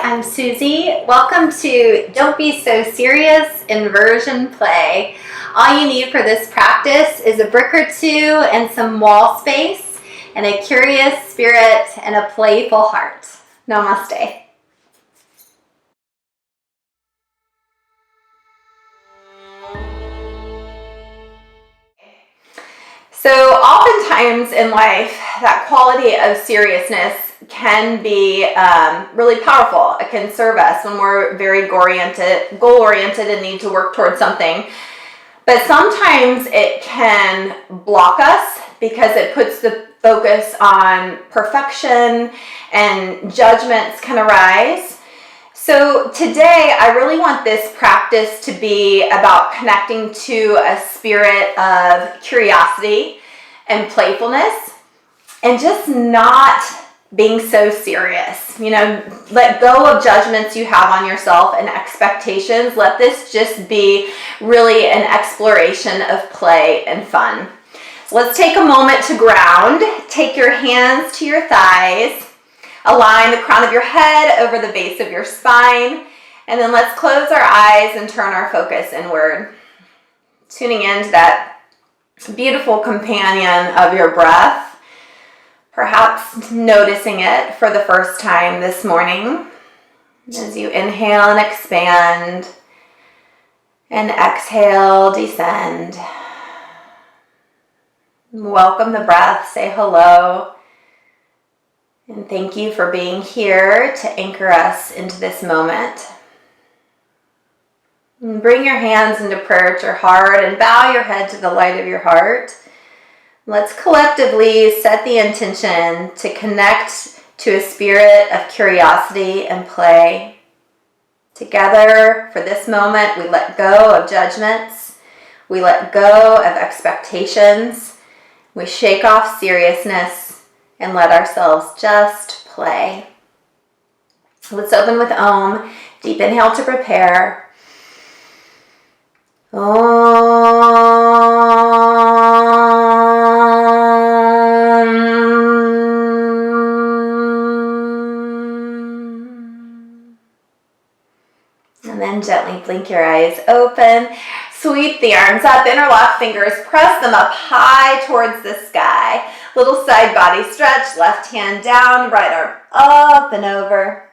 I'm Susie. Welcome to Don't Be So Serious Inversion Play. All you need for this practice is a brick or two and some wall space and a curious spirit and a playful heart. Namaste. So oftentimes in life, that quality of seriousness can be really powerful. It can serve us when we're very goal-oriented and need to work towards something. But sometimes it can block us because it puts the focus on perfection and judgments can arise. So today, I really want this practice to be about connecting to a spirit of curiosity and playfulness and just not being so serious. You know, let go of judgments you have on yourself and expectations. Let this just be really an exploration of play and fun. So let's take a moment to ground. Take your hands to your thighs. Align the crown of your head over the base of your spine. And then let's close our eyes and turn our focus inward. Tuning into that beautiful companion of your breath. Perhaps noticing it for the first time this morning. As you inhale and expand. And exhale, descend. Welcome the breath. Say hello. And thank you for being here to anchor us into this moment. And bring your hands into prayer at your heart and bow your head to the light of your heart. Let's collectively set the intention to connect to a spirit of curiosity and play. Together, for this moment, we let go of judgments. We let go of expectations. We shake off seriousness and let ourselves just play. Let's open with Om. Deep inhale to prepare. Om. And then gently blink your eyes open. Sweep the arms up, interlock fingers, press them up high towards the sky. Little side body stretch, left hand down, right arm up and over.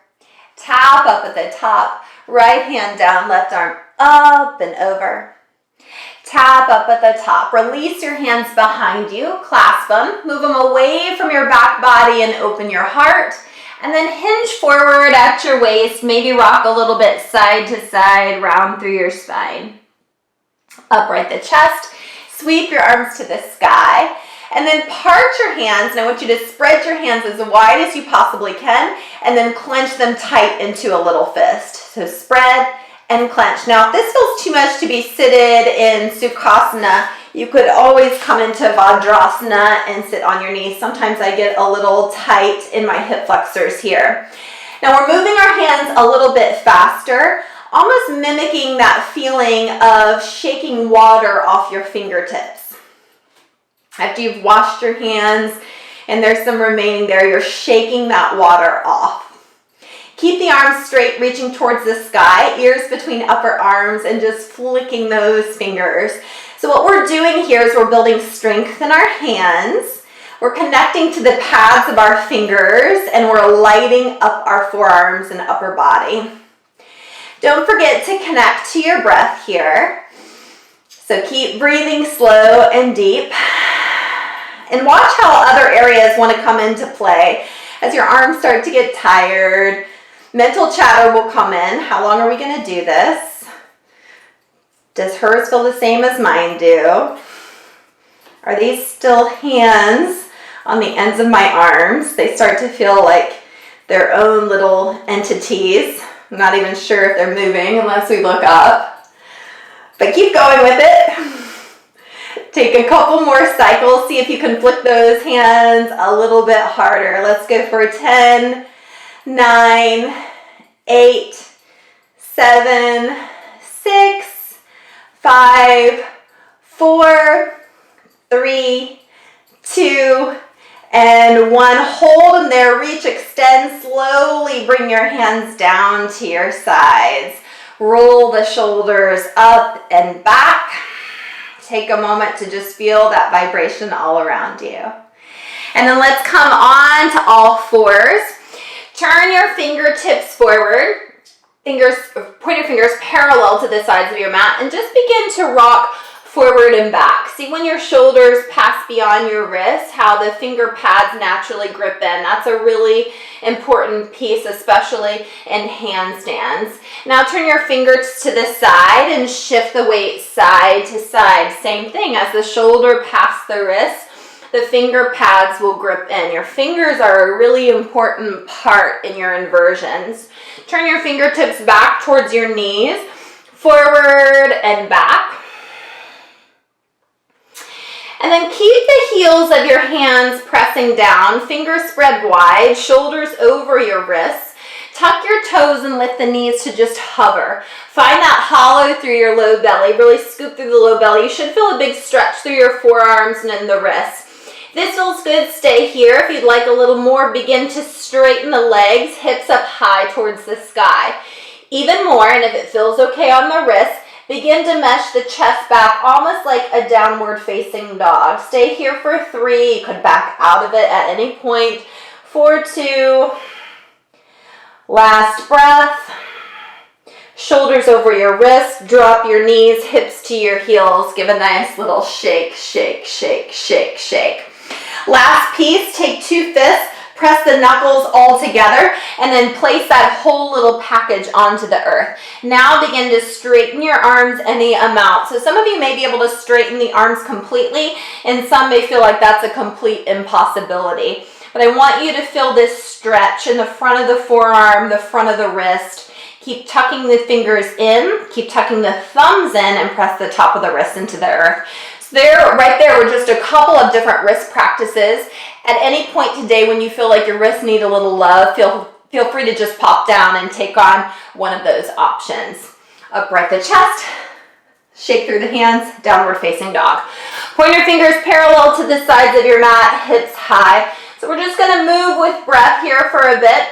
Tap up at the top, right hand down, left arm up and over. Tap up at the top. Release your hands behind you, clasp them, move them away from your back body and open your heart. And then hinge forward at your waist, maybe rock a little bit side to side, round through your spine. Upright the chest, sweep your arms to the sky, and then part your hands. And I want you to spread your hands as wide as you possibly can, and then clench them tight into a little fist. So spread and clench. Now, if this feels too much to be seated in Sukhasana, you could always come into Vajrasana and sit on your knees. Sometimes I get a little tight in my hip flexors here. Now, we're moving our hands a little bit faster, almost mimicking that feeling of shaking water off your fingertips. After you've washed your hands and there's some remaining there, you're shaking that water off. Keep the arms straight, reaching towards the sky, ears between upper arms, and just flicking those fingers. So what we're doing here is we're building strength in our hands. We're connecting to the pads of our fingers, and we're lighting up our forearms and upper body. Don't forget to connect to your breath here. So keep breathing slow and deep. And watch how other areas want to come into play. As your arms start to get tired, mental chatter will come in. How long are we going to do this? Does hers feel the same as mine do? Are these still hands on the ends of my arms? They start to feel like their own little entities. I'm not even sure if they're moving unless we look up. But keep going with it. Take a couple more cycles. See if you can flick those hands a little bit harder. Let's go for 10, 9, 8, 7, 6, 5, 4, 3, 2, And 1, hold them there, reach, extend, slowly bring your hands down to your sides. Roll the shoulders up and back. Take a moment to just feel that vibration all around you. And then let's come on to all fours. Turn your fingertips forward. Point your fingers parallel to the sides of your mat and just begin to rock forward and back. See when your shoulders pass beyond your wrists, how the finger pads naturally grip in. That's a really important piece, especially in handstands. Now turn your fingers to the side and shift the weight side to side. Same thing, as the shoulder passes the wrist, the finger pads will grip in. Your fingers are a really important part in your inversions. Turn your fingertips back towards your knees, forward and back. And then keep the heels of your hands pressing down, fingers spread wide, shoulders over your wrists. Tuck your toes and lift the knees to just hover. Find that hollow through your low belly. Really scoop through the low belly. You should feel a big stretch through your forearms and in the wrists. If this feels good, stay here. If you'd like a little more, begin to straighten the legs, hips up high towards the sky. Even more, and if it feels okay on the wrist, begin to mesh the chest back, almost like a downward facing dog. Stay here for 3. You could back out of it at any point. 4, 2. Last breath. Shoulders over your wrists. Drop your knees, hips to your heels. Give a nice little shake, shake, shake, shake, shake. Last piece, take 2 fists. Press the knuckles all together and then place that whole little package onto the earth. Now begin to straighten your arms any amount. So some of you may be able to straighten the arms completely and some may feel like that's a complete impossibility. But I want you to feel this stretch in the front of the forearm, the front of the wrist. Keep tucking the fingers in, keep tucking the thumbs in and press the top of the wrist into the earth. Right there were just a couple of different wrist practices. At any point today when you feel like your wrists need a little love, feel free to just pop down and take on one of those options. Upright the chest, shake through the hands, downward facing dog. Point your fingers parallel to the sides of your mat, hips high. So we're just going to move with breath here for a bit.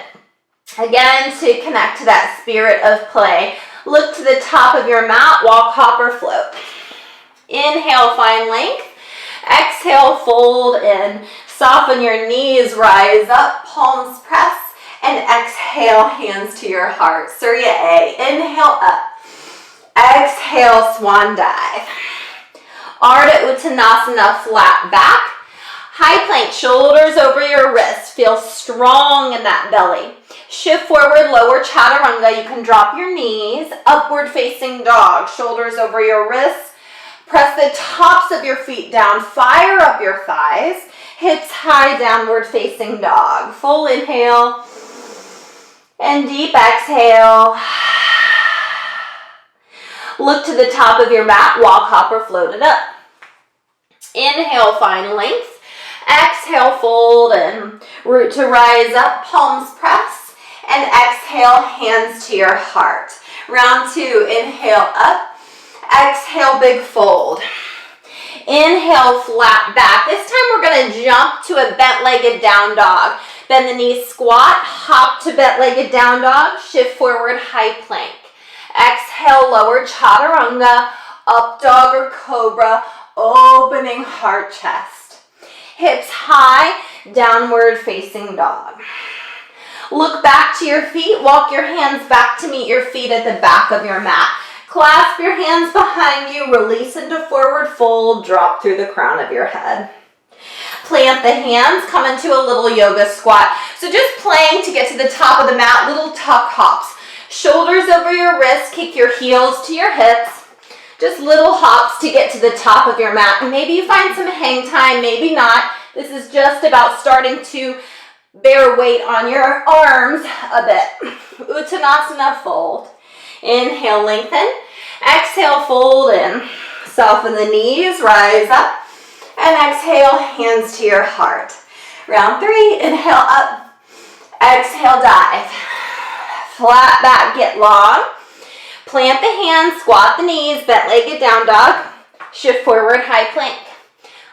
Again, to connect to that spirit of play. Look to the top of your mat, walk, hop, or float. Inhale, find length. Exhale, fold in. Soften your knees, rise up, palms press, and exhale, hands to your heart. Surya A. Inhale up. Exhale, swan dive. Ardha Uttanasana, flat back. High plank, shoulders over your wrists. Feel strong in that belly. Shift forward, lower chaturanga. You can drop your knees. Upward facing dog, shoulders over your wrists. Press the tops of your feet down. Fire up your thighs. Hips high, downward facing dog. Full inhale and deep exhale. Look to the top of your mat. Walk, hop, or float it up. Inhale, find length. Exhale, fold in. Root to rise up, palms press. And exhale, hands to your heart. Round 2, inhale up. Exhale, big fold. Inhale, flat back. This time we're going to jump to a bent-legged down dog. Bend the knees, squat, hop to bent-legged down dog, shift forward, high plank. Exhale, lower chaturanga, up dog or cobra, opening heart chest. Hips high, downward facing dog. Look back to your feet, walk your hands back to meet your feet at the back of your mat. Clasp your hands behind you, release into forward fold, drop through the crown of your head. Plant the hands, come into a little yoga squat. So just playing to get to the top of the mat, little tuck hops. Shoulders over your wrists, kick your heels to your hips. Just little hops to get to the top of your mat. And maybe you find some hang time, maybe not. This is just about starting to bear weight on your arms a bit. Uttanasana, fold. Inhale, lengthen. Exhale, fold in. Soften the knees, rise up. And exhale, hands to your heart. Round 3, inhale up. Exhale, dive. Flat back, get long. Plant the hands, squat the knees, bent-legged down dog. Shift forward, high plank.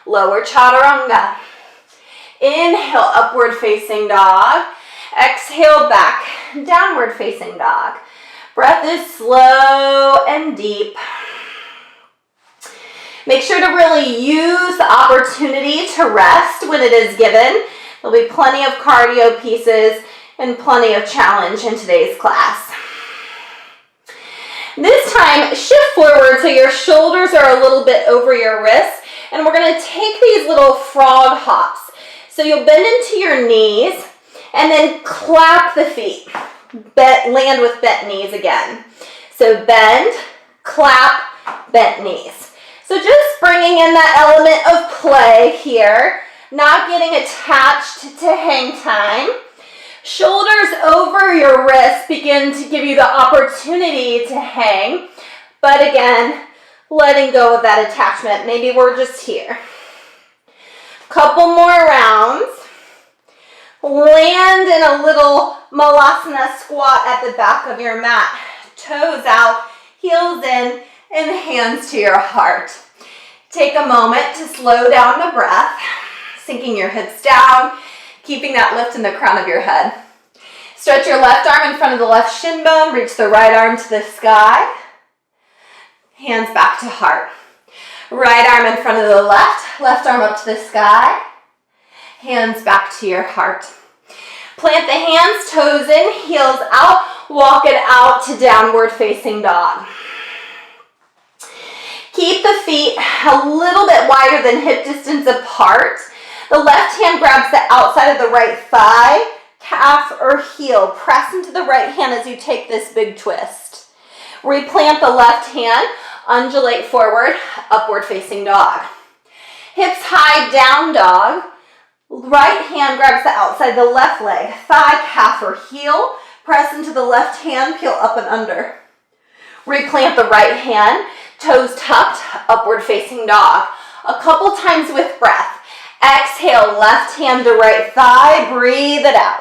Lower chaturanga. Inhale, upward facing dog. Exhale, back, downward facing dog. Breath is slow and deep. Make sure to really use the opportunity to rest when it is given. There'll be plenty of cardio pieces and plenty of challenge in today's class. This time, shift forward so your shoulders are a little bit over your wrists, and we're going to take these little frog hops. So you'll bend into your knees and then clap the feet. Land with bent knees again. So bend, clap, bent knees. So just bringing in that element of play here, not getting attached to hang time. Shoulders over your wrists begin to give you the opportunity to hang, but again, letting go of that attachment. Maybe we're just here. Couple more rounds. Land in a little malasana squat at the back of your mat. Toes out, heels in, and hands to your heart. Take a moment to slow down the breath, sinking your hips down, keeping that lift in the crown of your head. Stretch your left arm in front of the left shin bone, reach the right arm to the sky. Hands back to heart. Right arm in front of the left arm up to the sky. Hands back to your heart. Plant the hands, toes in, heels out, walk it out to downward facing dog. Keep the feet a little bit wider than hip distance apart. The left hand grabs the outside of the right thigh, calf or heel. Press into the right hand as you take this big twist. Replant the left hand, undulate forward, upward facing dog. Hips high, down dog. Right hand grabs the outside of the left leg, thigh, calf or heel. Press into the left hand, peel up and under. Replant the right hand, toes tucked, upward facing dog. A couple times with breath. Exhale, left hand to right thigh, breathe it out.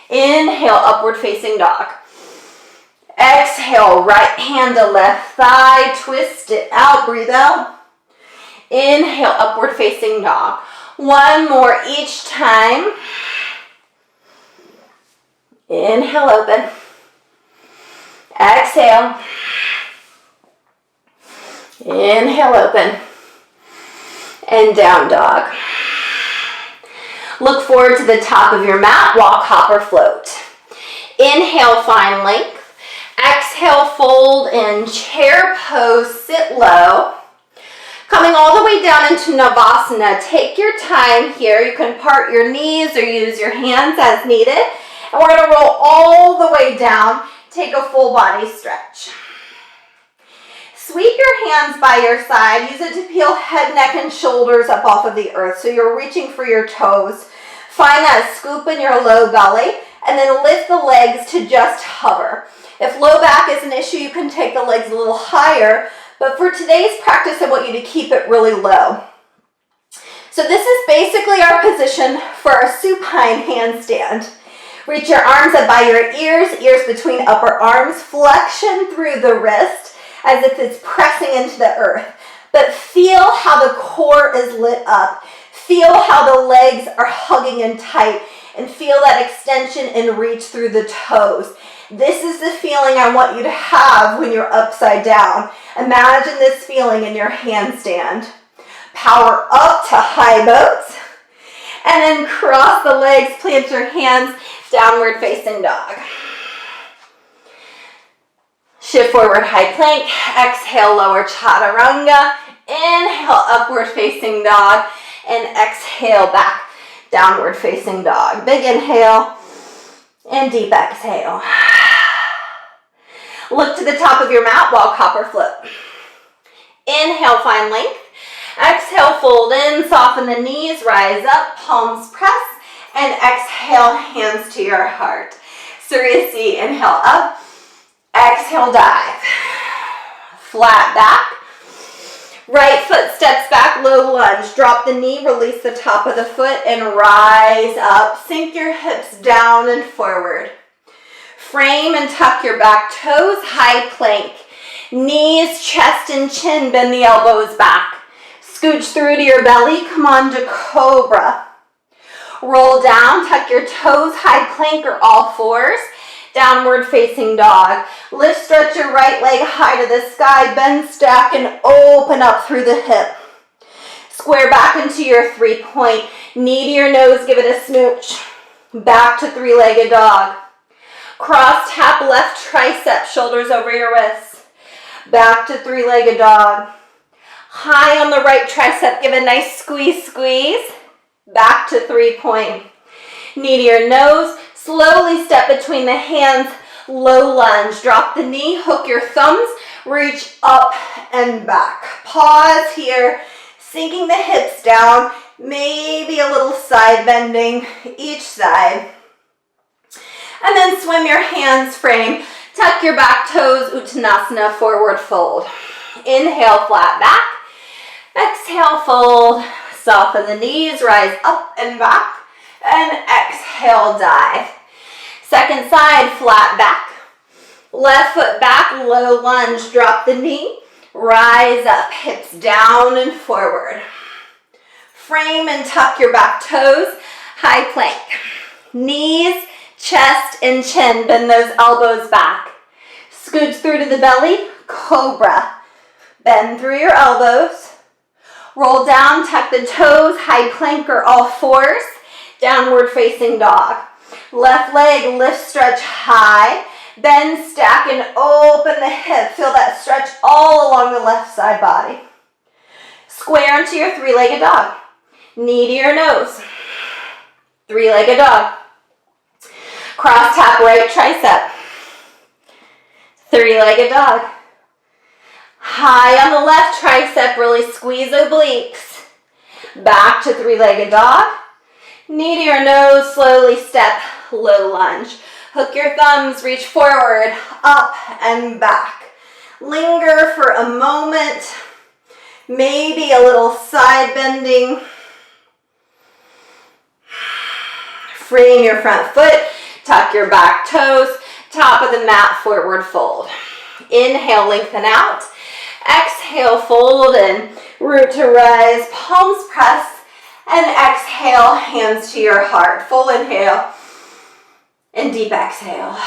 Inhale, upward facing dog. Exhale, right hand to left thigh, twist it out, breathe out. Inhale, upward facing dog. One more each time. Inhale, open. Exhale. Inhale, open. And down dog. Look forward to the top of your mat, walk, hop, or float. Inhale, find length. Exhale, fold in chair pose, sit low. Coming all the way down into Navasana, take your time here. You can part your knees or use your hands as needed. And we're going to roll all the way down. Take a full body stretch. Sweep your hands by your side. Use it to peel head, neck, and shoulders up off of the earth. So you're reaching for your toes. Find that scoop in your low belly. And then lift the legs to just hover. If low back is an issue, you can take the legs a little higher. But for today's practice, I want you to keep it really low. So this is basically our position for our supine handstand. Reach your arms up by your ears between upper arms, flexion through the wrist as if it's pressing into the earth. But feel how the core is lit up. Feel how the legs are hugging in tight, and feel that extension and reach through the toes. This is the feeling I want you to have when you're upside down. Imagine this feeling in your handstand. Power up to high boats. And then cross the legs, plant your hands, downward facing dog. Shift forward, high plank. Exhale, lower chaturanga. Inhale, upward facing dog. And exhale, back, downward facing dog. Big inhale and deep exhale. Look to the top of your mat, walk, hop, or float. Inhale, find length. Exhale, fold in, soften the knees, rise up, palms press, and exhale, hands to your heart. Seriously, inhale up, exhale, dive. Flat back. Right foot steps back, low lunge. Drop the knee, release the top of the foot, and rise up. Sink your hips down and forward. Frame and tuck your back toes, high plank. Knees, chest, and chin, bend the elbows back. Scooch through to your belly, come on to cobra. Roll down, tuck your toes, high plank or all fours. Downward facing dog. Lift, stretch your right leg high to the sky. Bend, stack, and open up through the hip. Square back into your 3-point. Knee to your nose, give it a smooch. Back to 3-legged dog. Cross tap left tricep, shoulders over your wrists. Back to 3-legged dog. High on the right tricep, give a nice squeeze, squeeze. Back to 3-point. Knee to your nose, slowly step between the hands, low lunge. Drop the knee, hook your thumbs, reach up and back. Pause here, sinking the hips down, maybe a little side bending each side. And then swim your hands frame. Tuck your back toes, Uttanasana, forward fold. Inhale, flat back. Exhale, fold. Soften the knees, rise up and back. And exhale, dive. Second side, flat back. Left foot back, low lunge. Drop the knee. Rise up, hips down and forward. Frame and tuck your back toes. High plank. Knees, chest, and chin. Bend those elbows back. Scooch through to the belly. Cobra. Bend through your elbows. Roll down, tuck the toes. High plank or all fours. Downward facing dog. Left leg, lift, stretch high. Bend, stack, and open the hip. Feel that stretch all along the left side body. Square into your 3-legged dog. Knee to your nose. 3-legged dog. Cross tap right tricep. 3-legged dog. High on the left tricep, really squeeze obliques. Back to 3-legged dog. Knee to your nose, slowly step, low lunge. Hook your thumbs, reach forward, up and back. Linger for a moment, maybe a little side bending. Frame your front foot, tuck your back toes, top of the mat, forward fold. Inhale, lengthen out. Exhale, fold in, root to rise, palms press, and exhale, hands to your heart. Full inhale and deep exhale.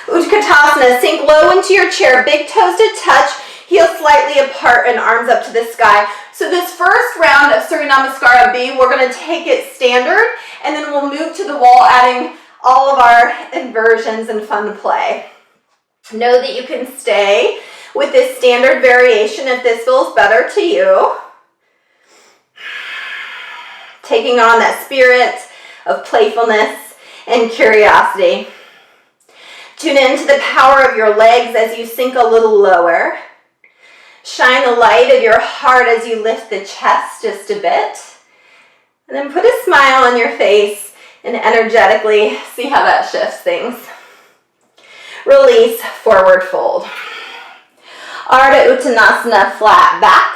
Utkatasana, sink low into your chair, big toes to touch, heels slightly apart and arms up to the sky. So this first round of Surya Namaskara B, we're going to take it standard, and then we'll move to the wall, adding all of our inversions and fun play. Know that you can stay with this standard variation if this feels better to you. Taking on that spirit of playfulness and curiosity. Tune into the power of your legs as you sink a little lower. Shine the light of your heart as you lift the chest just a bit. And then put a smile on your face and energetically see how that shifts things. Release, forward fold. Ardha Uttanasana, flat back.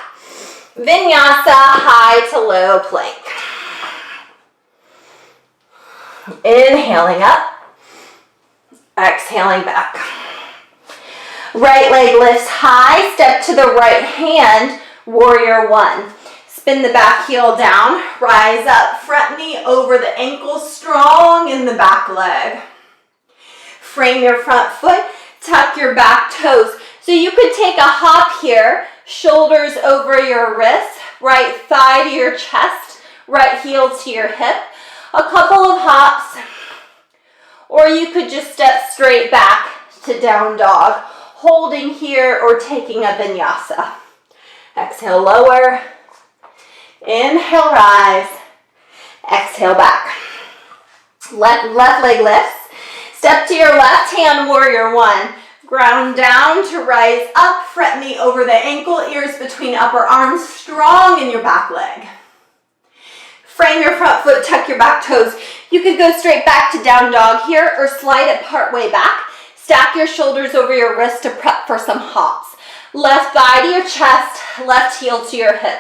Vinyasa, high to low plank. Inhaling up, exhaling back. Right leg lifts high, step to the right hand, warrior one. Spin the back heel down, rise up, front knee over the ankle, strong in the back leg. Frame your front foot, tuck your back toes. So you could take a hop here, shoulders over your wrists, right thigh to your chest, right heel to your hip. A couple of hops, or you could just step straight back to down dog, holding here or taking a vinyasa. Exhale, lower. Inhale, rise. Exhale, back. Left leg lifts. Step to your left hand, warrior one. Ground down to rise up, front knee over the ankle, ears between upper arms, strong in your back leg. Frame your front foot, tuck your back toes. You could go straight back to down dog here or slide it part way back. Stack your shoulders over your wrist to prep for some hops. Left thigh to your chest, left heel to your hip.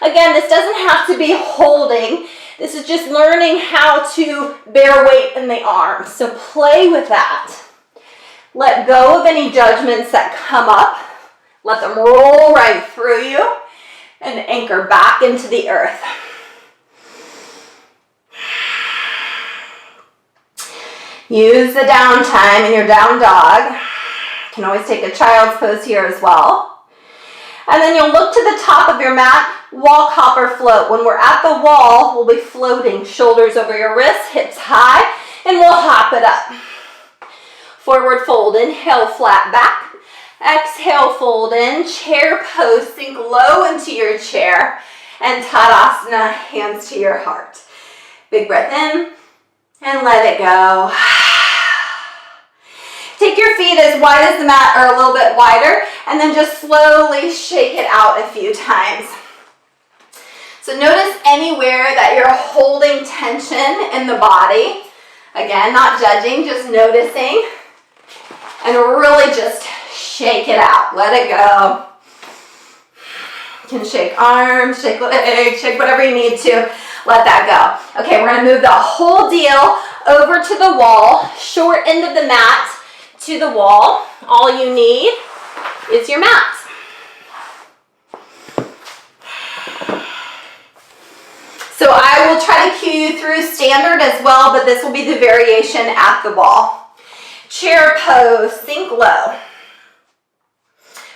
Again, this doesn't have to be holding. This is just learning how to bear weight in the arms. So play with that. Let go of any judgments that come up. Let them roll right through you and anchor back into the earth. Use the downtime in your down dog. You can always take a child's pose here as well. And then you'll look to the top of your mat, walk, hop, or float. When we're at the wall, we'll be floating, shoulders over your wrists, hips high, and we'll hop it up. Forward fold, inhale, flat back. Exhale, fold in, chair pose, sink low into your chair. And Tadasana, hands to your heart. Big breath in, and let it go. Take your feet as wide as the mat or a little bit wider, and then just slowly shake it out a few times. So notice anywhere that you're holding tension in the body. Again, not judging, just noticing. And really just shake it out. Let it go. You can shake arms, shake legs, shake whatever you need to. Let that go. Okay, we're going to move the whole deal over to the wall. Short end of the mat to the wall. All you need is your mat. So I will try to cue you through standard as well, but this will be the variation at the wall. Chair pose, sink low.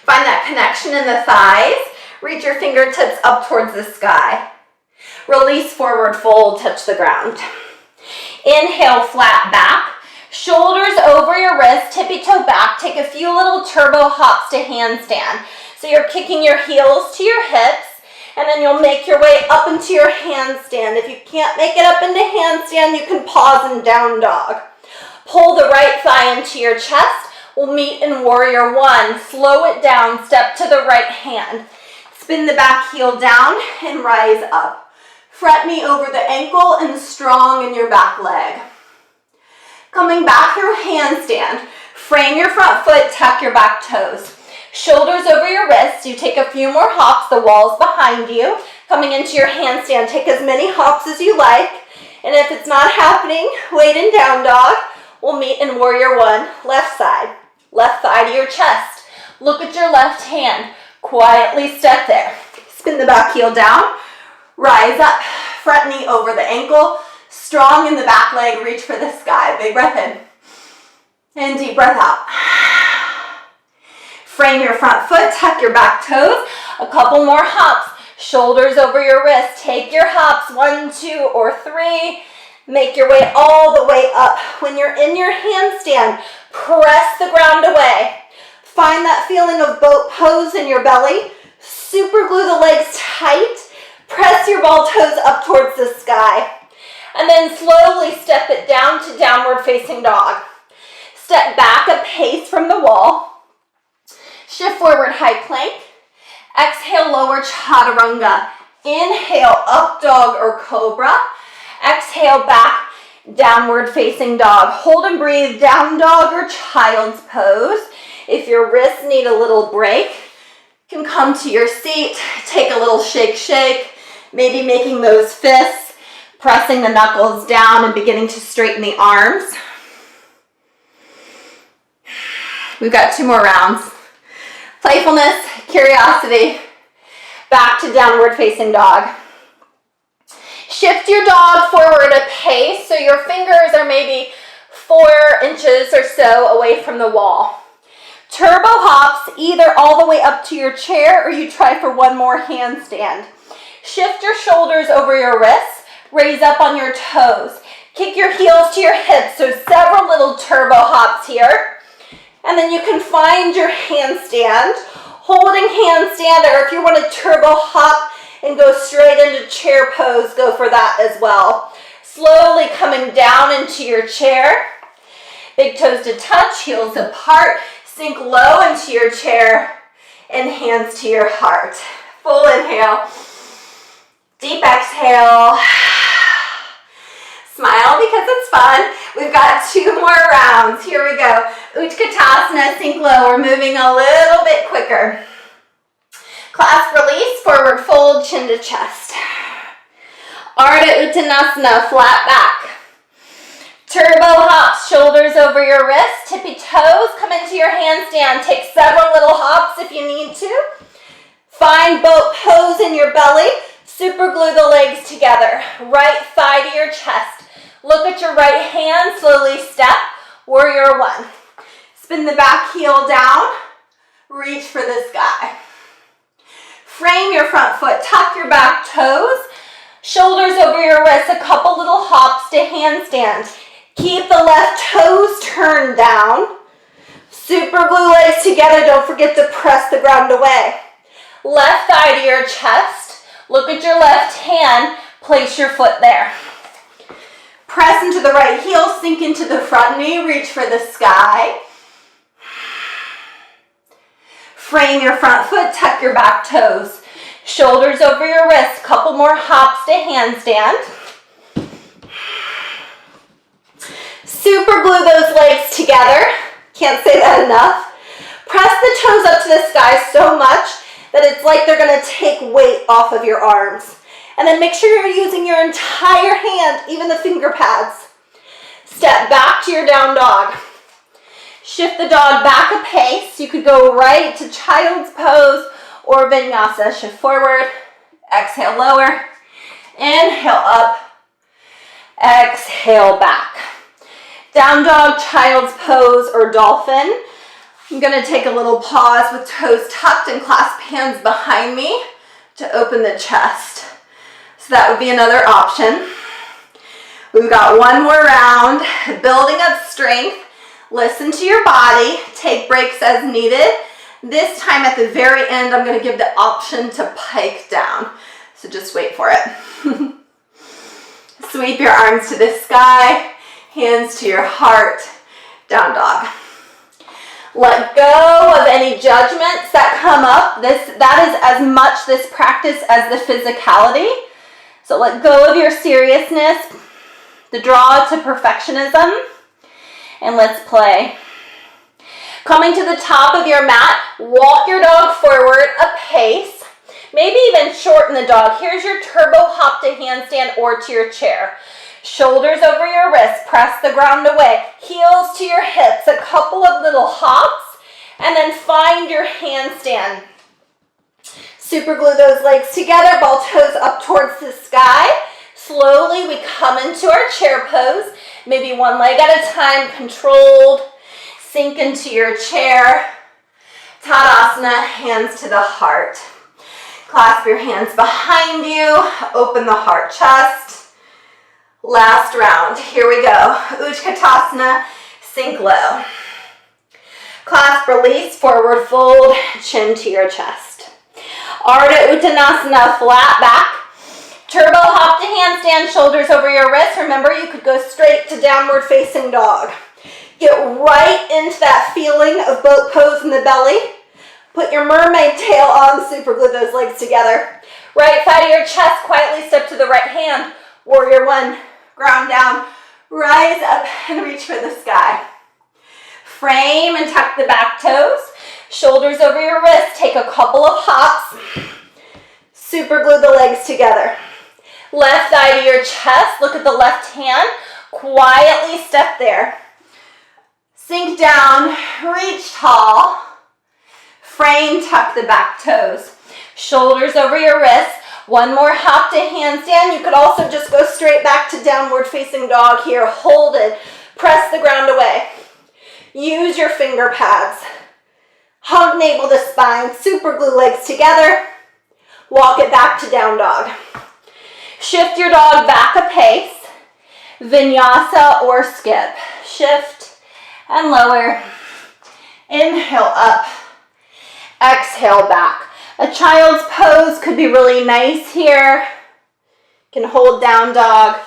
Find that connection in the thighs. Reach your fingertips up towards the sky. Release, forward fold, touch the ground. Inhale, flat back. Shoulders over your wrist, tippy toe back. Take a few little turbo hops to handstand. So you're kicking your heels to your hips, and then you'll make your way up into your handstand. If you can't make it up into handstand, you can pause in down dog. Pull the right thigh into your chest. We'll meet in warrior one. Slow it down, step to the right hand. Spin the back heel down and rise up. Front knee over the ankle and strong in your back leg. Coming back through handstand. Frame your front foot, tuck your back toes. Shoulders over your wrists. You take a few more hops, the wall's behind you. Coming into your handstand, take as many hops as you like. And if it's not happening, wait in down dog. We'll meet in warrior one, left side. Left thigh to your chest. Look at your left hand. Quietly step there. Spin the back heel down. Rise up. Front knee over the ankle. Strong in the back leg. Reach for the sky. Big breath in. And deep breath out. Frame your front foot. Tuck your back toes. A couple more hops. Shoulders over your wrist. Take your hops. 1, 2, or 3. Make your way all the way up. When you're in your handstand, press the ground away. Find that feeling of boat pose in your belly. Super glue the legs tight. Press your ball toes up towards the sky. And then slowly step it down to downward facing dog. Step back a pace from the wall. Shift forward, high plank. Exhale, lower chaturanga. Inhale, up dog or cobra. Exhale, back, downward facing dog. Hold and breathe, down dog or child's pose. If your wrists need a little break, you can come to your seat, take a little shake, shake, maybe making those fists, pressing the knuckles down and beginning to straighten the arms. We've got 2 more rounds. Playfulness, curiosity, back to downward facing dog. Shift your dog forward a pace so your fingers are maybe 4 inches or so away from the wall. Turbo hops either all the way up to your chair or you try for 1 more handstand. Shift your shoulders over your wrists, raise up on your toes. Kick your heels to your hips, so several little turbo hops here. And then you can find your handstand, holding handstand, or if you want to turbo hop and go straight into chair pose, go for that as well. Slowly coming down into your chair. Big toes to touch, heels apart. Sink low into your chair and hands to your heart. Full inhale. Deep exhale. Smile because it's fun. We've got 2 more rounds. Here we go. Utkatasana, sink low. We're moving a little bit quicker. Clasp release, forward fold, chin to chest. Ardha Uttanasana, flat back. Turbo hops, shoulders over your wrists, tippy toes, come into your handstand. Take several little hops if you need to. Find boat pose in your belly. Super glue the legs together. Right thigh to your chest. Look at your right hand, slowly step, warrior one. Spin the back heel down, reach for the sky. Frame your front foot, tuck your back toes, shoulders over your wrists, a couple little hops to handstand. Keep the left toes turned down. Super glue legs together, don't forget to press the ground away. Left thigh to your chest, look at your left hand, place your foot there. Press into the right heel, sink into the front knee, reach for the sky. Frame your front foot, tuck your back toes. Shoulders over your wrists, couple more hops to handstand. Super glue those legs together. Can't say that enough. Press the toes up to the sky so much that it's like they're gonna take weight off of your arms. And then make sure you're using your entire hand, even the finger pads. Step back to your down dog. Shift the dog back a pace. You could go right to child's pose or vinyasa. Shift forward, exhale lower, inhale up, exhale back. Down dog, child's pose, or dolphin. I'm gonna take a little pause with toes tucked and clasp hands behind me to open the chest. So that would be another option. We've got one more round, building up strength. Listen to your body, take breaks as needed. This time at the very end, I'm gonna give the option to pike down. So just wait for it. Sweep your arms to the sky, hands to your heart, down dog. Let go of any judgments that come up. That is as much this practice as the physicality. So let go of your seriousness, the draw to perfectionism, and let's play. Coming to the top of your mat, walk your dog forward a pace, maybe even shorten the dog. Here's your turbo hop to handstand or to your chair. Shoulders over your wrists, press the ground away, heels to your hips, a couple of little hops, and then find your handstand. Super glue those legs together, ball toes up towards the sky. Slowly we come into our chair pose, maybe one leg at a time, controlled. Sink into your chair. Tadasana, hands to the heart. Clasp your hands behind you, open the heart chest. Last round, here we go. Utkatasana, sink low. Clasp, release, forward fold, chin to your chest. Ardha Uttanasana, flat back. Turbo hop to handstand, shoulders over your wrists. Remember, you could go straight to downward facing dog. Get right into that feeling of boat pose in the belly. Put your mermaid tail on, super glue those legs together. Right thigh to your chest, quietly step to the right hand. Warrior one, ground down, rise up and reach for the sky. Frame and tuck the back toes. Shoulders over your wrists, take a couple of hops. Super glue the legs together. Left thigh to your chest, look at the left hand. Quietly step there. Sink down, reach tall. Frame, tuck the back toes. Shoulders over your wrists. One more hop to handstand. You could also just go straight back to downward facing dog here. Hold it. Press the ground away. Use your finger pads. Hug navel to spine. Super glue legs together. Walk it back to down dog. Shift your dog back a pace. Vinyasa or skip. Shift and lower. Inhale up. Exhale back. A child's pose could be really nice here. You can hold down dog.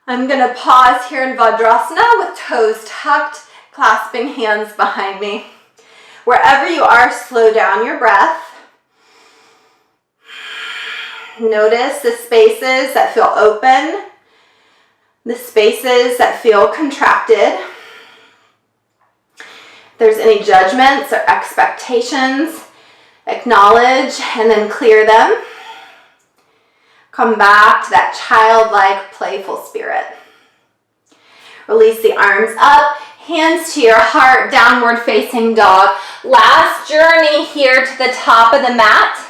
I'm going to pause here in Vajrasana with toes tucked, clasping hands behind me. Wherever you are, slow down your breath. Notice the spaces that feel open, the spaces that feel contracted. If there's any judgments or expectations, acknowledge and then clear them. Come back to that childlike, playful spirit. Release the arms up, hands to your heart, downward facing dog. Last journey here to the top of the mat.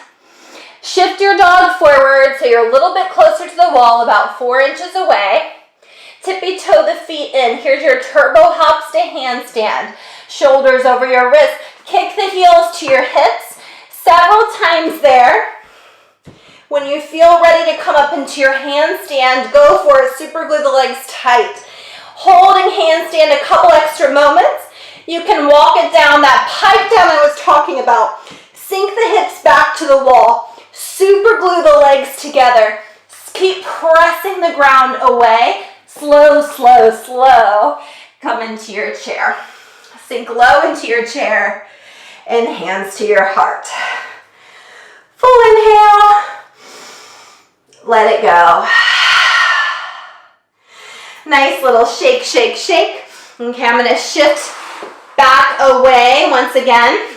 Shift your dog forward so you're a little bit closer to the wall, about 4 inches away. Tippy toe the feet in. Here's your turbo hops to handstand. Shoulders over your wrists. Kick the heels to your hips. Several times there. When you feel ready to come up into your handstand, go for it. Super glue the legs tight. Holding handstand a couple extra moments. You can walk it down, that pipe down I was talking about. Sink the hips back to the wall. Super glue the legs together. Keep pressing the ground away. Slow, slow, slow. Come into your chair. Sink low into your chair and hands to your heart. Full inhale. Let it go. Nice little shake, shake, shake. Okay, I'm going to shift back away once again.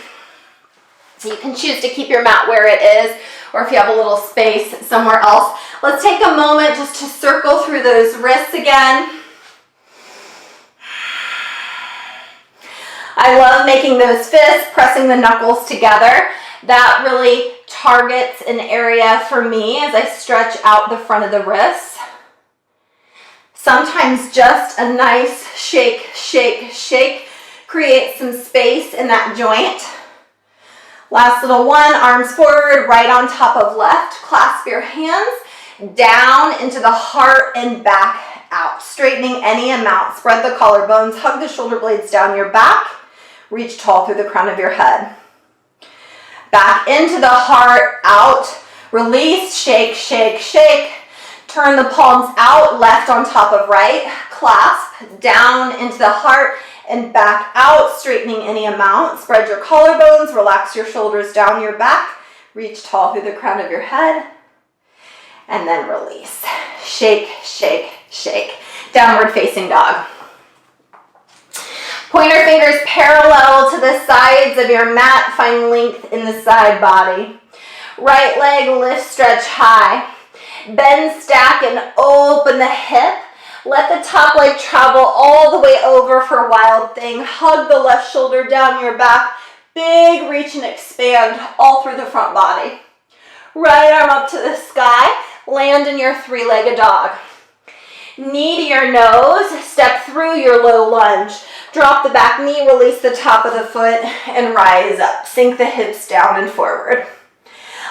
So you can choose to keep your mat where it is, or if you have a little space somewhere else. Let's take a moment just to circle through those wrists again. I love making those fists, pressing the knuckles together. That really targets an area for me as I stretch out the front of the wrists. Sometimes just a nice shake, shake, shake creates some space in that joint. Last little one, arms forward, right on top of left. Clasp your hands down into the heart and back out. Straightening any amount. Spread the collarbones, hug the shoulder blades down your back. Reach tall through the crown of your head. Back into the heart, out. Release, shake, shake, shake. Turn the palms out, left on top of right. Clasp down into the heart and back out, straightening any amount. Spread your collarbones, relax your shoulders down your back. Reach tall through the crown of your head. And then release. Shake, shake, shake. Downward facing dog. Pointer fingers parallel to the sides of your mat. Find length in the side body. Right leg lift, stretch high. Bend, stack, and open the hip. Let the top leg travel all the way over for Wild Thing. Hug the left shoulder down your back. Big reach and expand all through the front body. Right arm up to the sky. Land in your three-legged dog. Knee to your nose. Step through your low lunge. Drop the back knee, release the top of the foot, and rise up. Sink the hips down and forward.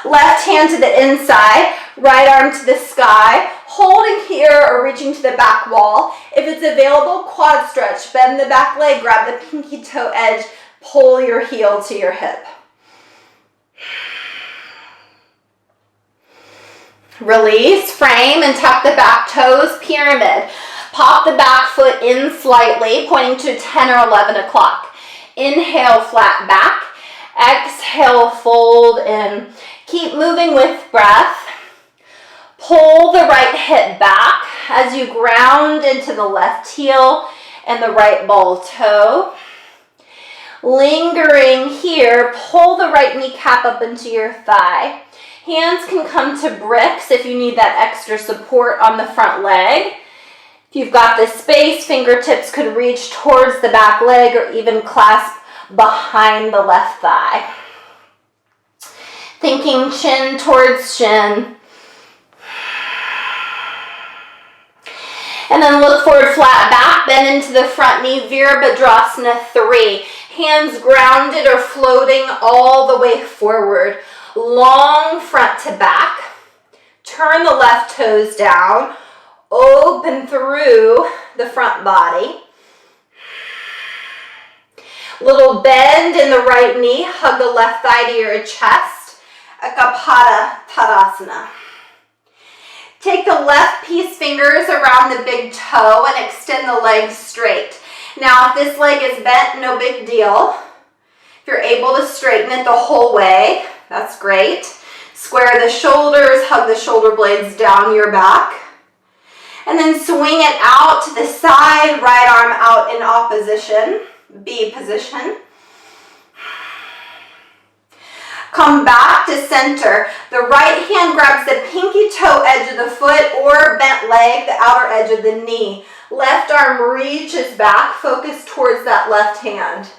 Left hand to the inside, right arm to the sky, holding here or reaching to the back wall. If it's available, quad stretch. Bend the back leg, grab the pinky toe edge, pull your heel to your hip. Release, frame, and tuck the back toes, pyramid. Pop the back foot in slightly, pointing to 10 or 11 o'clock. Inhale, flat back. Exhale, fold in. Keep moving with breath. Pull the right hip back as you ground into the left heel and the right ball toe. Lingering here, pull the right kneecap up into your thigh. Hands can come to bricks if you need that extra support on the front leg. If you've got the space, fingertips could reach towards the back leg or even clasp behind the left thigh. Thinking chin towards shin. And then look forward, flat back, bend into the front knee, Virabhadrasana 3. Hands grounded or floating all the way forward. Long front to back. Turn the left toes down. Open through the front body. Little bend in the right knee. Hug the left thigh to your chest. Akapada Tadasana. Take the left peace fingers around the big toe and extend the legs straight. Now, if this leg is bent, no big deal. If you're able to straighten it the whole way, that's great. Square the shoulders, hug the shoulder blades down your back. And then swing it out to the side, right arm out in opposition, B position. Come back to center. The right hand grabs the pinky toe edge of the foot or bent leg, the outer edge of the knee. Left arm reaches back, focus towards that left hand.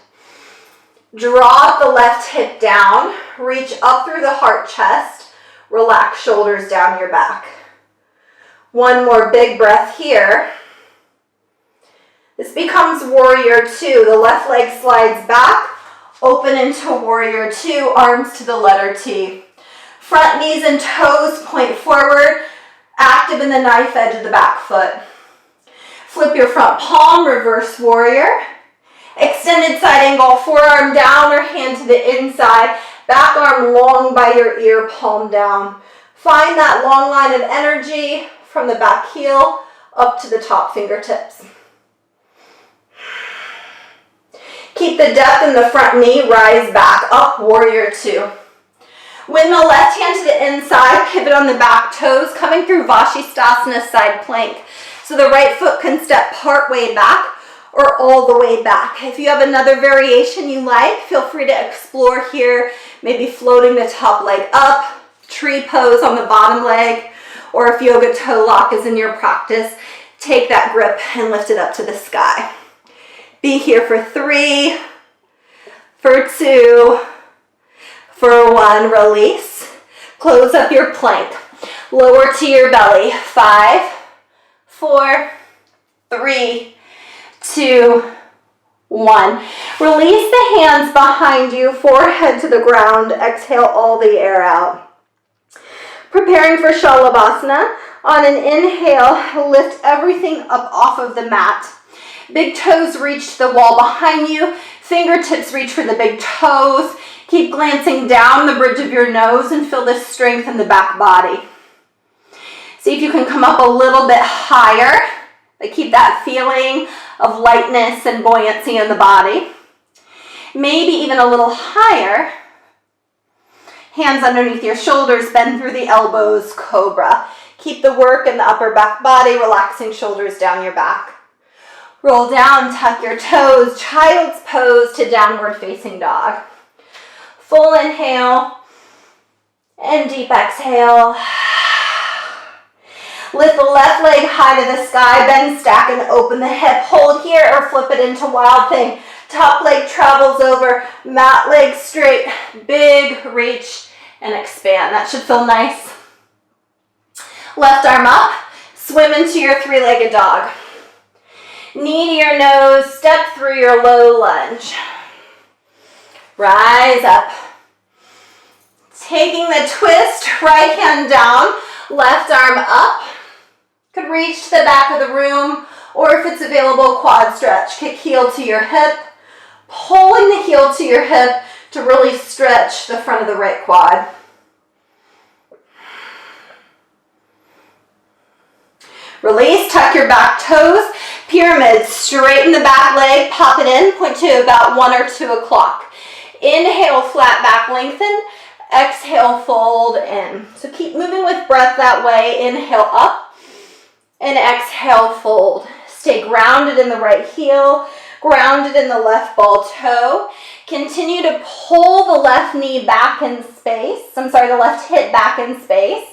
Drop the left hip down, reach up through the heart chest, relax shoulders down your back. One more big breath here. This becomes warrior two. The left leg slides back, open into warrior two, arms to the letter T. Front knees and toes point forward, active in the knife edge of the back foot. Flip your front palm, reverse warrior. Extended side angle, forearm down or hand to the inside. Back arm long by your ear, palm down. Find that long line of energy from the back heel up to the top fingertips. Keep the depth in the front knee, rise back, up, warrior two. Windmill left hand to the inside, pivot on the back toes, coming through Vashisthasana side plank. So the right foot can step part way back or all the way back. If you have another variation you like, feel free to explore here, maybe floating the top leg up, tree pose on the bottom leg, or if yoga toe lock is in your practice, take that grip and lift it up to the sky. Be here for 3, for 2, for 1, release. Close up your plank. Lower to your belly. 5, 4, 3, 2, 1. Release the hands behind you, forehead to the ground. Exhale all the air out. Preparing for Shalabhasana. On an inhale, lift everything up off of the mat. Big toes reach the wall behind you. Fingertips reach for the big toes. Keep glancing down the bridge of your nose and feel the strength in the back body. See if you can come up a little bit higher, but keep that feeling of lightness and buoyancy in the body. Maybe even a little higher. Hands underneath your shoulders, bend through the elbows, cobra. Keep the work in the upper back body, relaxing shoulders down your back. Roll down, tuck your toes, child's pose to downward facing dog. Full inhale and deep exhale. Lift the left leg high to the sky, bend, stack, and open the hip. Hold here or flip it into wild thing. Top leg travels over, mat leg straight, big reach and expand. That should feel nice. Left arm up, swim into your three-legged dog. Knee to your nose, step through your low lunge. Rise up. Taking the twist, right hand down, left arm up. Could reach to the back of the room, or if it's available, quad stretch. Kick heel to your hip, pulling the heel to your hip to really stretch the front of the right quad. Release, tuck your back toes, pyramid, straighten the back leg, pop it in, point to about 1 or 2 o'clock. Inhale, flat back lengthen, exhale, fold in. So keep moving with breath that way. Inhale up and exhale, fold. Stay grounded in the right heel, grounded in the left ball toe. Continue to pull the left knee back in space. The left hip back in space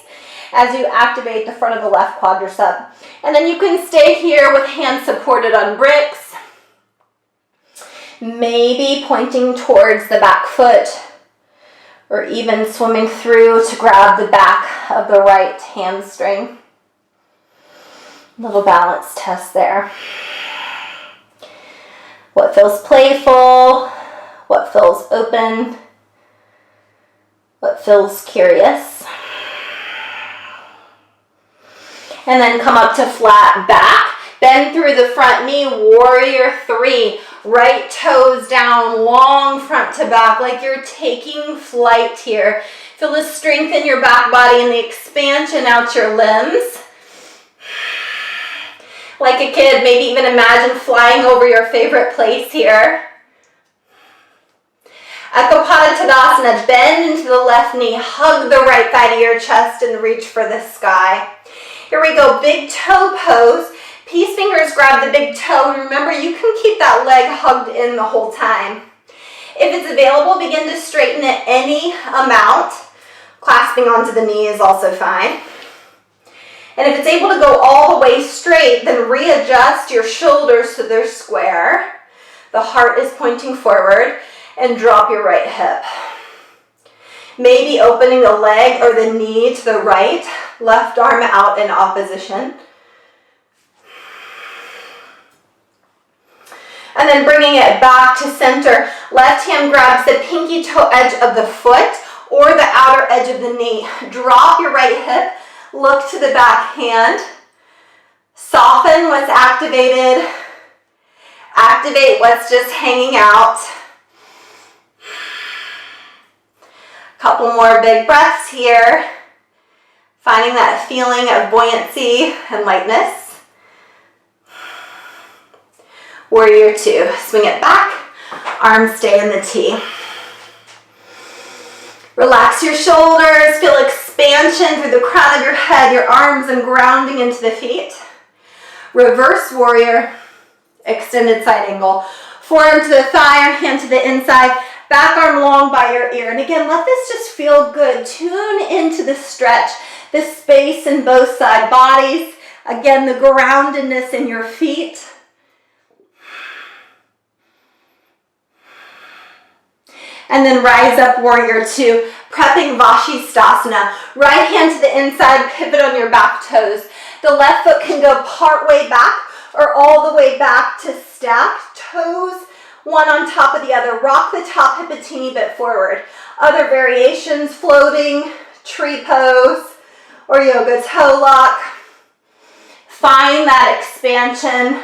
as you activate the front of the left quadricep. And then you can stay here with hands supported on bricks. Maybe pointing towards the back foot, or even swimming through to grab the back of the right hamstring. Little balance test there. What feels playful? What feels open? What feels curious? And then come up to flat back. Bend through the front knee, warrior 3. Right toes down, long front to back, like you're taking flight here. Feel the strength in your back body and the expansion out your limbs. Like a kid, maybe even imagine flying over your favorite place here. Ekapada Tadasana, bend into the left knee, hug the right thigh to your chest and reach for the sky. Here we go, big toe pose. Peace fingers grab the big toe, and remember you can keep that leg hugged in the whole time. If it's available, begin to straighten it any amount. Clasping onto the knee is also fine. And if it's able to go all the way straight, then readjust your shoulders so they're square. The heart is pointing forward, and drop your right hip. Maybe opening the leg or the knee to the right, left arm out in opposition. And then bringing it back to center. Left hand grabs the pinky toe edge of the foot or the outer edge of the knee. Drop your right hip. Look to the back hand. Soften what's activated. Activate what's just hanging out. Couple more big breaths here. Finding that feeling of buoyancy and lightness. Warrior two. Swing it back. Arms stay in the T. Relax your shoulders. Feel expansion through the crown of your head, your arms, and grounding into the feet. Reverse warrior. Extended side angle. Forearm to the thigh or hand to the inside. Back arm long by your ear. And again, let this just feel good. Tune into the stretch, the space in both side bodies. Again, the groundedness in your feet. And then rise up, warrior two, prepping Vashisthasana. Right hand to the inside, pivot on your back toes. The left foot can go part way back or all the way back to stack. Toes one on top of the other. Rock the top hip a teeny bit forward. Other variations, floating, tree pose, or yoga toe lock. Find that expansion.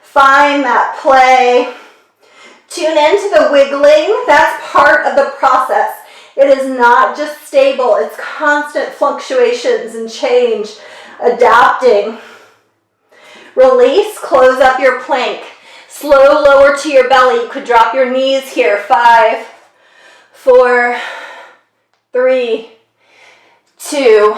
Find that play. Tune into the wiggling. That's part of the process. It is not just stable. It's constant fluctuations and change, adapting. Release, close up your plank. Slow lower to your belly. You could drop your knees here. 5, 4, 3, 2,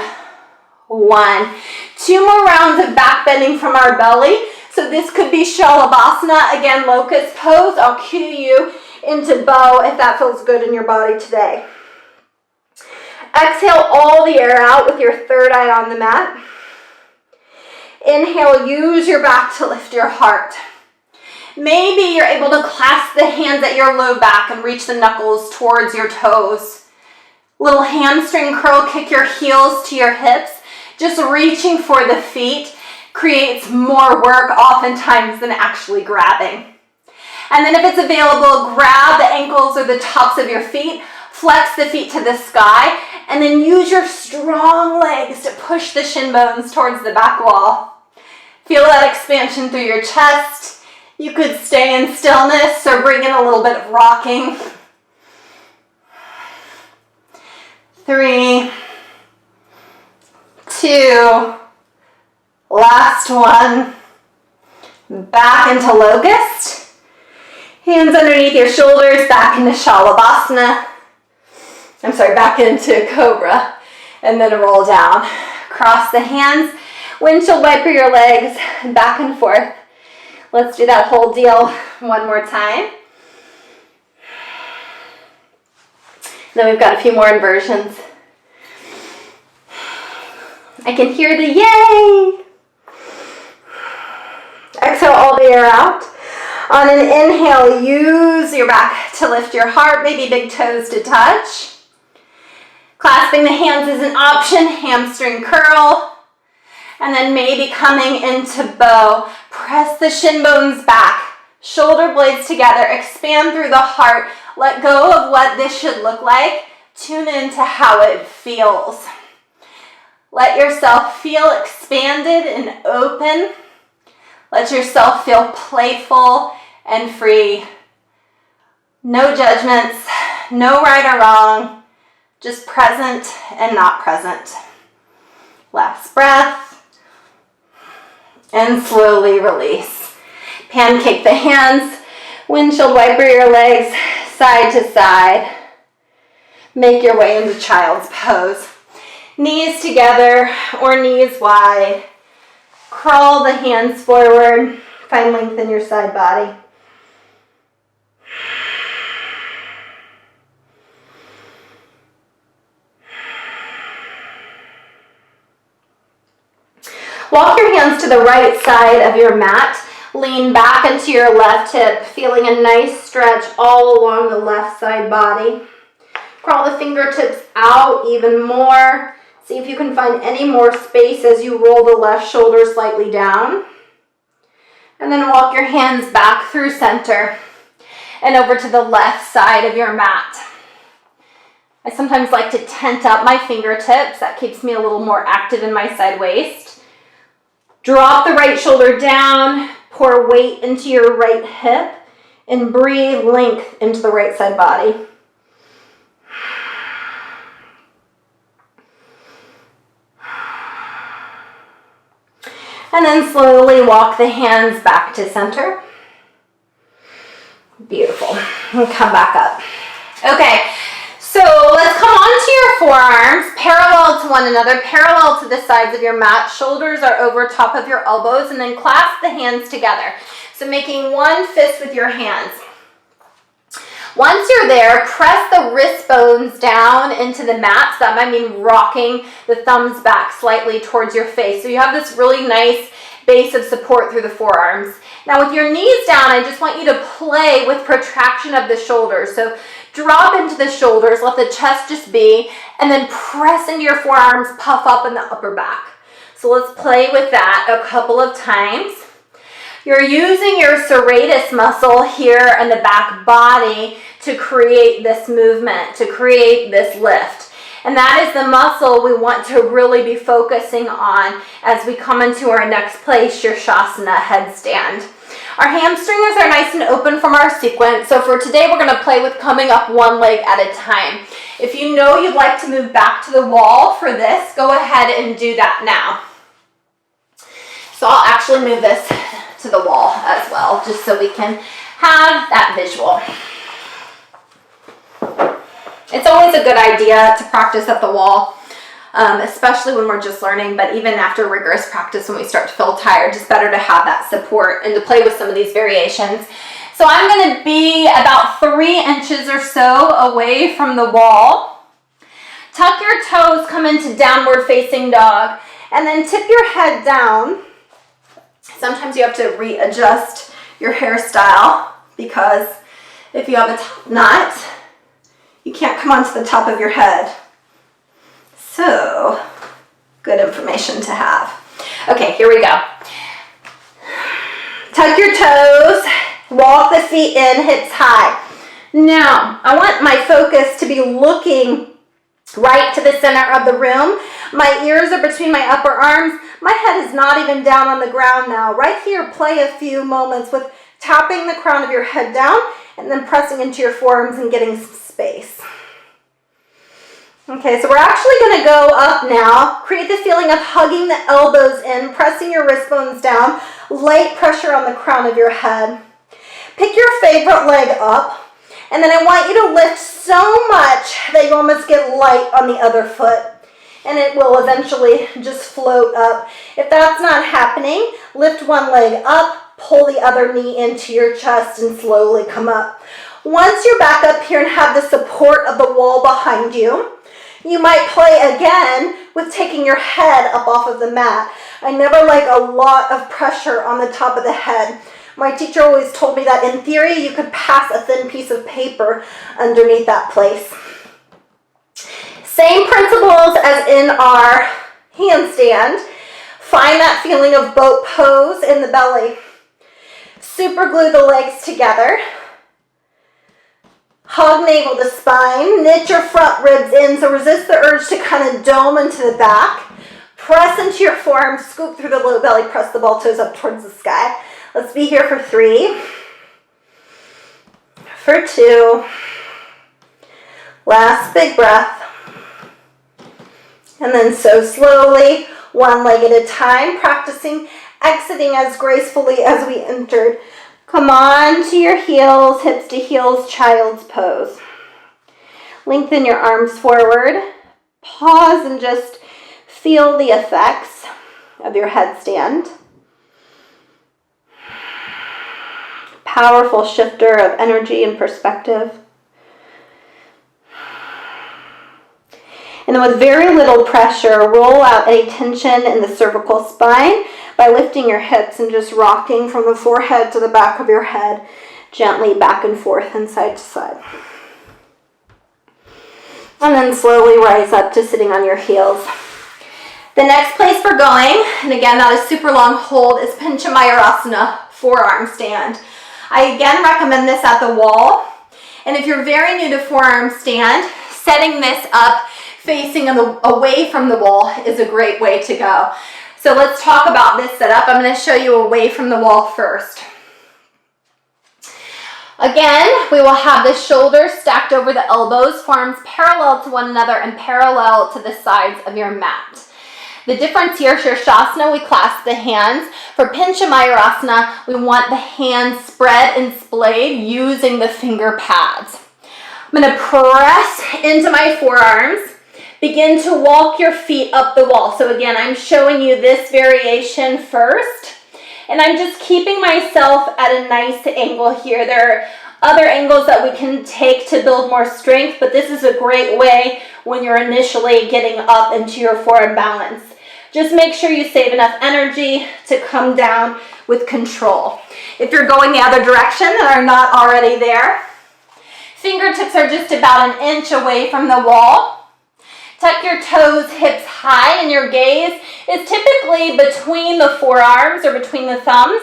1. 2 more rounds of back bending from our belly. So this could be shavasana. Again, locust pose. I'll cue you into bow if that feels good in your body today. Exhale all the air out with your third eye on the mat. Inhale, use your back to lift your heart. Maybe you're able to clasp the hands at your low back and reach the knuckles towards your toes. Little hamstring curl, kick your heels to your hips. Just reaching for the feet creates more work oftentimes than actually grabbing. And then if it's available, grab the ankles or the tops of your feet, flex the feet to the sky, and then use your strong legs to push the shin bones towards the back wall. Feel that expansion through your chest. You could stay in stillness or bring in a little bit of rocking. 3, 2, last one. Back into locust. Hands underneath your shoulders, back into shavasana. Back into cobra. And then roll down. Cross the hands. Windshield wiper your legs back and forth. Let's do that whole deal one more time. Then we've got a few more inversions. I can hear the yay! Exhale all the air out. On an inhale, use your back to lift your heart, maybe big toes to touch. Clasping the hands is an option, hamstring curl. And then maybe coming into bow. Press the shin bones back, shoulder blades together, expand through the heart. Let go of what this should look like. Tune into how it feels. Let yourself feel expanded and open. Let yourself feel playful and free. No judgments, no right or wrong, just present and not present. Last breath. And slowly release. Pancake the hands, windshield wiper your legs side to side. Make your way into child's pose. Knees together or knees wide. Crawl the hands forward. Find length in your side body. Walk your hands to the right side of your mat. Lean back into your left hip, feeling a nice stretch all along the left side body. Crawl the fingertips out even more. See if you can find any more space as you roll the left shoulder slightly down. And then walk your hands back through center and over to the left side of your mat. I sometimes like to tent up my fingertips. That keeps me a little more active in my side waist. Drop the right shoulder down, pour weight into your right hip, and breathe length into the right side body. And then slowly walk the hands back to center. Beautiful. And come back up. Okay, so let's come onto your forearms, parallel to one another, parallel to the sides of your mat. Shoulders are over top of your elbows, and then clasp the hands together. So making one fist with your hands. Once you're there, press the wrist bones down into the mat. So that might mean rocking the thumbs back slightly towards your face. So you have this really nice base of support through the forearms. Now with your knees down, I just want you to play with protraction of the shoulders. So drop into the shoulders, let the chest just be, and then press into your forearms, puff up in the upper back. So let's play with that a couple of times. You're using your serratus muscle here in the back body to create this movement, to create this lift. And that is the muscle we want to really be focusing on as we come into our next place, your shavasana, headstand. Our hamstrings are nice and open from our sequence. So for today, we're going to play with coming up one leg at a time. If you know you'd like to move back to the wall for this, go ahead and do that now. So I'll actually move this to the wall as well, just so we can have that visual. It's always a good idea to practice at the wall, especially when we're just learning, but even after rigorous practice, when we start to feel tired, it's better to have that support and to play with some of these variations. So I'm going to be about 3 inches or so away from the wall. Tuck your toes, come into downward facing dog, and then tip your head down. Sometimes you have to readjust your hairstyle because if you have a top knot, you can't come onto the top of your head. So, good information to have. Okay, here we go. Tuck your toes, walk the feet in, hips high. Now, I want my focus to be looking right to the center of the room. My ears are between my upper arms. My head is not even down on the ground now. Right here, play a few moments with tapping the crown of your head down and then pressing into your forearms and getting some space. Okay, so we're actually going to go up now. Create the feeling of hugging the elbows in, pressing your wrist bones down, light pressure on the crown of your head. Pick your favorite leg up. And then I want you to lift so much that you almost get light on the other foot. And it will eventually just float up. If that's not happening, lift one leg up, pull the other knee into your chest, and slowly come up. Once you're back up here and have the support of the wall behind you, you might play again with taking your head up off of the mat. I never like a lot of pressure on the top of the head. My teacher always told me that in theory, you could pass a thin piece of paper underneath that place. Same principles as in our handstand. Find that feeling of boat pose in the belly. Super glue the legs together. Hug navel to spine. Knit your front ribs in, so resist the urge to kind of dome into the back. Press into your forearms, scoop through the low belly, press the ball toes up towards the sky. Let's be here for 3, for 2, last big breath, and then so slowly, one leg at a time, practicing exiting as gracefully as we entered. Come on to your heels, hips to heels, child's pose. Lengthen your arms forward, pause and just feel the effects of your headstand. Powerful shifter of energy and perspective. And then with very little pressure, roll out any tension in the cervical spine by lifting your hips and just rocking from the forehead to the back of your head, gently back and forth and side to side. And then slowly rise up to sitting on your heels. The next place we're going, and again, not a super long hold, is Panchamayurasana, forearm stand. I again recommend this at the wall. And if you're very new to forearm stand, setting this up facing away from the wall is a great way to go. So let's talk about this setup. I'm going to show you away from the wall first. Again, we will have the shoulders stacked over the elbows, forearms parallel to one another and parallel to the sides of your mat. The difference here, Shavasana, we clasp the hands. For Pincha Mayurasana, we want the hands spread and splayed using the finger pads. I'm going to press into my forearms. Begin to walk your feet up the wall. So again, I'm showing you this variation first. And I'm just keeping myself at a nice angle here. There are other angles that we can take to build more strength, but this is a great way when you're initially getting up into your forearm balance. Just make sure you save enough energy to come down with control. If you're going the other direction and are not already there, fingertips are just about 1 inch away from the wall. Tuck your toes hips high, and your gaze is typically between the forearms or between the thumbs.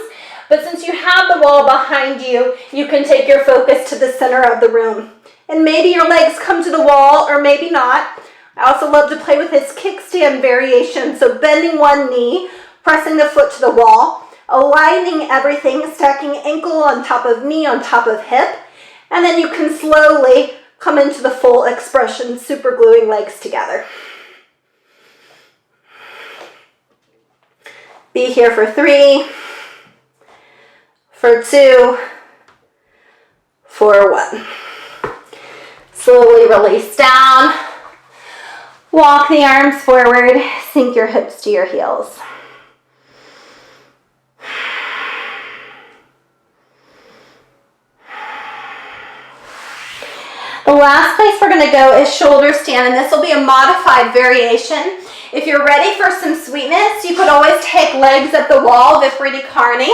But since you have the wall behind you, you can take your focus to the center of the room. And maybe your legs come to the wall or maybe not. I also love to play with this kickstand variation. So bending one knee, pressing the foot to the wall, aligning everything, stacking ankle on top of knee on top of hip. And then you can slowly come into the full expression, super gluing legs together. Be here for 3, for 2, for 1. Slowly release down. Walk the arms forward, sink your hips to your heels. The last place we're going to go is shoulder stand, and this will be a modified variation. If you're ready for some sweetness, you could always take legs at the wall, Viparita Karni.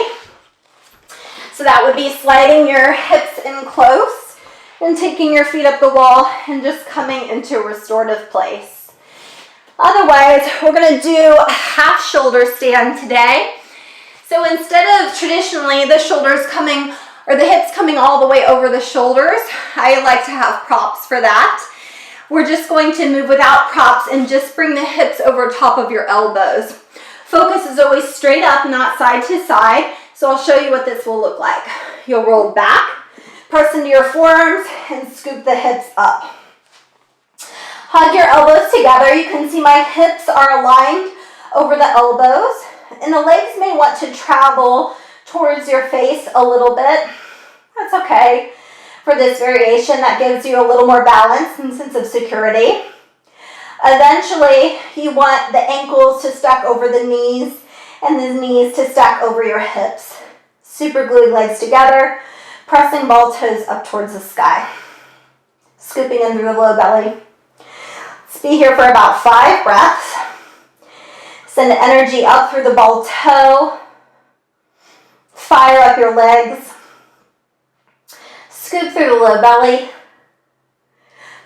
So that would be sliding your hips in close and taking your feet up the wall and just coming into restorative place. Otherwise, we're going to do a half shoulder stand today. So instead of traditionally the shoulders coming or the hips coming all the way over the shoulders, I like to have props for that. We're just going to move without props and just bring the hips over top of your elbows. Focus is always straight up, not side to side. So I'll show you what this will look like. You'll roll back, press into your forearms, and scoop the hips up. Hug your elbows together. You can see my hips are aligned over the elbows, and the legs may want to travel towards your face a little bit. That's okay for this variation. That gives you a little more balance and sense of security. Eventually, you want the ankles to stack over the knees and the knees to stack over your hips. Super gluing legs together, pressing ball toes up towards the sky. Scooping in through the low belly. Let's be here for about 5 breaths. Send energy up through the ball toe. Fire up your legs. Scoop through the low belly.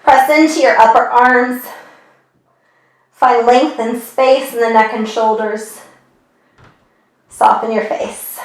Press into your upper arms. Find length and space in the neck and shoulders. Soften your face.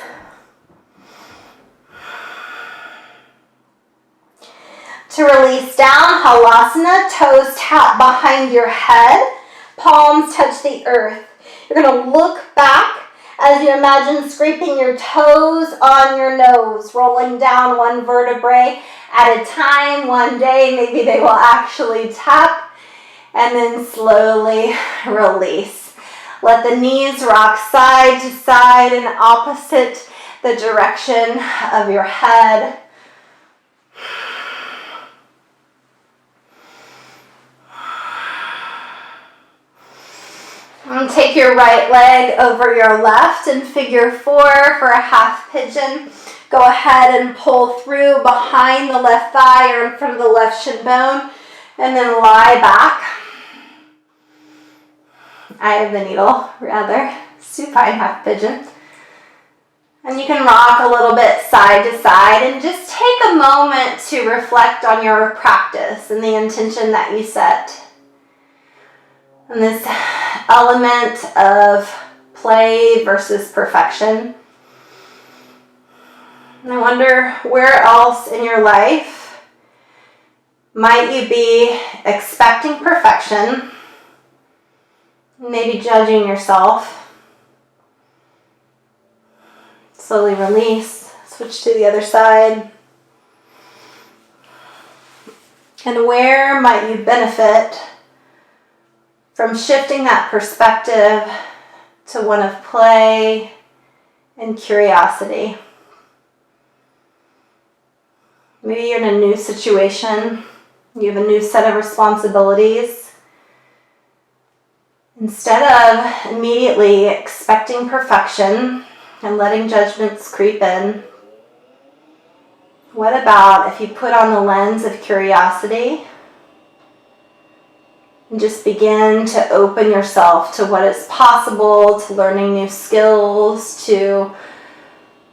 To release down, Halasana, toes tap behind your head, palms touch the earth. You're going to look back as you imagine scraping your toes on your nose, rolling down one vertebrae at a time. One day, maybe they will actually tap, and then slowly release. Let the knees rock side to side and opposite the direction of your head. And take your right leg over your left in figure 4 for a half pigeon. Go ahead and pull through behind the left thigh or in front of the left shin bone, and then lie back. I have the needle, rather. Supine half pigeon. And you can rock a little bit side to side and just take a moment to reflect on your practice and the intention that you set. And this element of play versus perfection. And I wonder, where else in your life might you be expecting perfection, maybe judging yourself? Slowly release, switch to the other side. And where might you benefit from shifting that perspective to one of play and curiosity? Maybe you're in a new situation, you have a new set of responsibilities. Instead of immediately expecting perfection and letting judgments creep in, what about if you put on the lens of curiosity and just begin to open yourself to what is possible, to learning new skills, to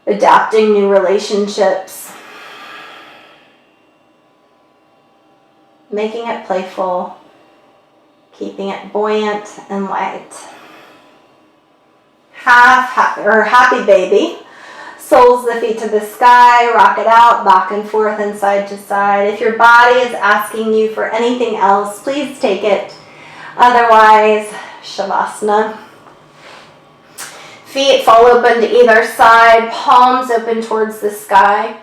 adapting new relationships, making it playful, keeping it buoyant and light. Happy baby. Soles the feet to the sky, rock it out, back and forth and side to side. If your body is asking you for anything else, please take it. Otherwise, shavasana. Feet fall open to either side, palms open towards the sky.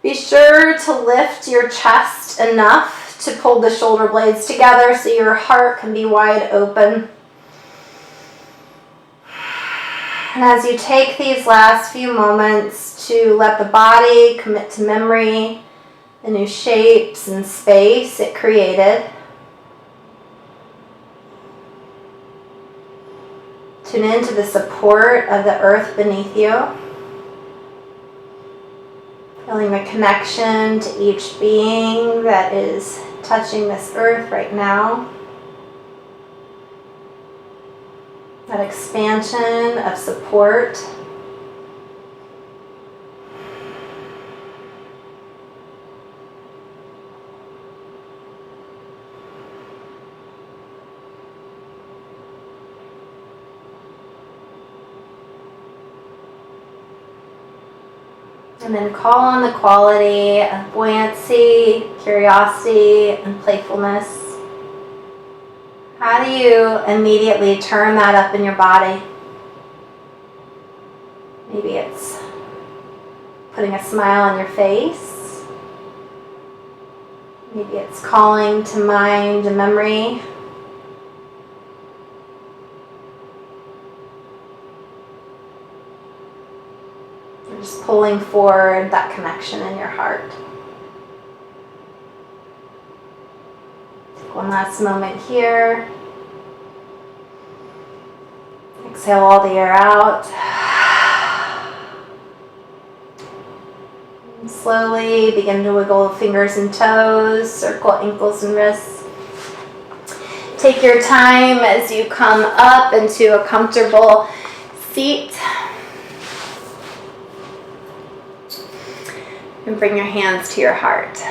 Be sure to lift your chest enough to pull the shoulder blades together so your heart can be wide open. And as you take these last few moments to let the body commit to memory, the new shapes and space it created, tune into the support of the earth beneath you, feeling the connection to each being that is touching this earth right now. That expansion of support. And then call on the quality of buoyancy, curiosity, and playfulness. How do you immediately turn that up in your body? Maybe it's putting a smile on your face. Maybe it's calling to mind a memory. Or just pulling forward that connection in your heart. One last moment here. Exhale all the air out. And slowly begin to wiggle fingers and toes, circle ankles and wrists. Take your time as you come up into a comfortable seat. And bring your hands to your heart.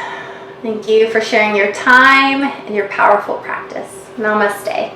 Thank you for sharing your time and your powerful practice. Namaste.